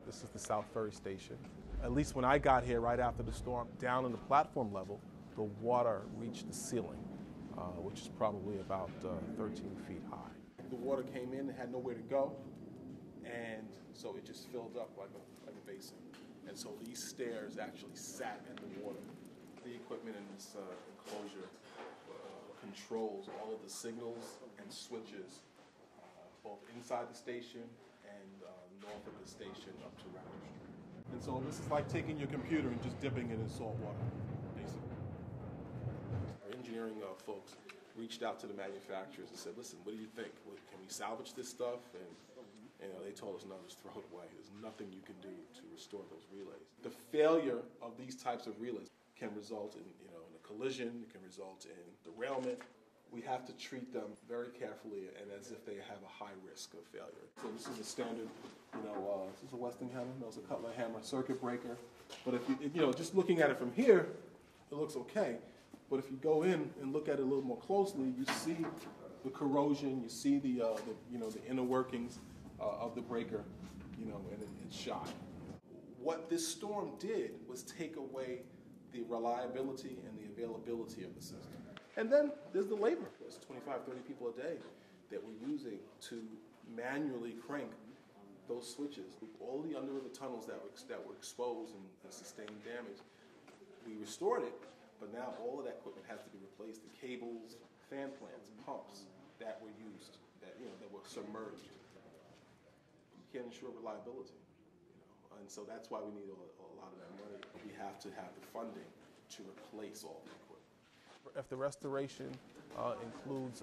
This is the South Ferry Station. At least when I got here right after the storm, down on the platform level, the water reached the ceiling, which is probably about 13 feet high. The water came in, it had nowhere to go, and so it just filled up like a basin. And so these stairs actually sat in the water. The equipment in this enclosure controls all of the signals and switches, both inside the station and north of the station up to Raptor Street. And so this is like taking your computer and just dipping it in salt water, basically. Our engineering folks reached out to the manufacturers and said, listen, what do you think? Can we salvage this stuff? And they told us, no, just throw it away. There's nothing you can do to restore those relays. The failure of these types of relays can result in, in a collision, it can result in derailment. We have to treat them very carefully and as if they have a high risk of failure. So this is a standard, this is a Westinghouse, it's a Cutler hammer circuit breaker. But if you, just looking at it from here, it looks okay. But if you go in and look at it a little more closely, you see the corrosion, you see the inner workings of the breaker, and it's shot. What this storm did was take away the reliability and the availability of the system. And then there's the labor. There's 25, 30 people a day that we're using to manually crank those switches. All the under-river tunnels that were exposed and sustained damage, we restored it, but now all of that equipment has to be replaced. The cables, fan plants, pumps that were used, that were submerged. You can't ensure reliability. And so that's why we need a lot of that money. We have to have the funding to replace all the equipment. If the restoration includes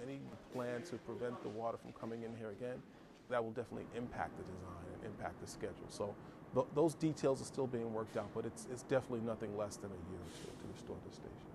any plan to prevent the water from coming in here again, that will definitely impact the design and impact the schedule. So those details are still being worked out, but it's definitely nothing less than a year or two to restore the station.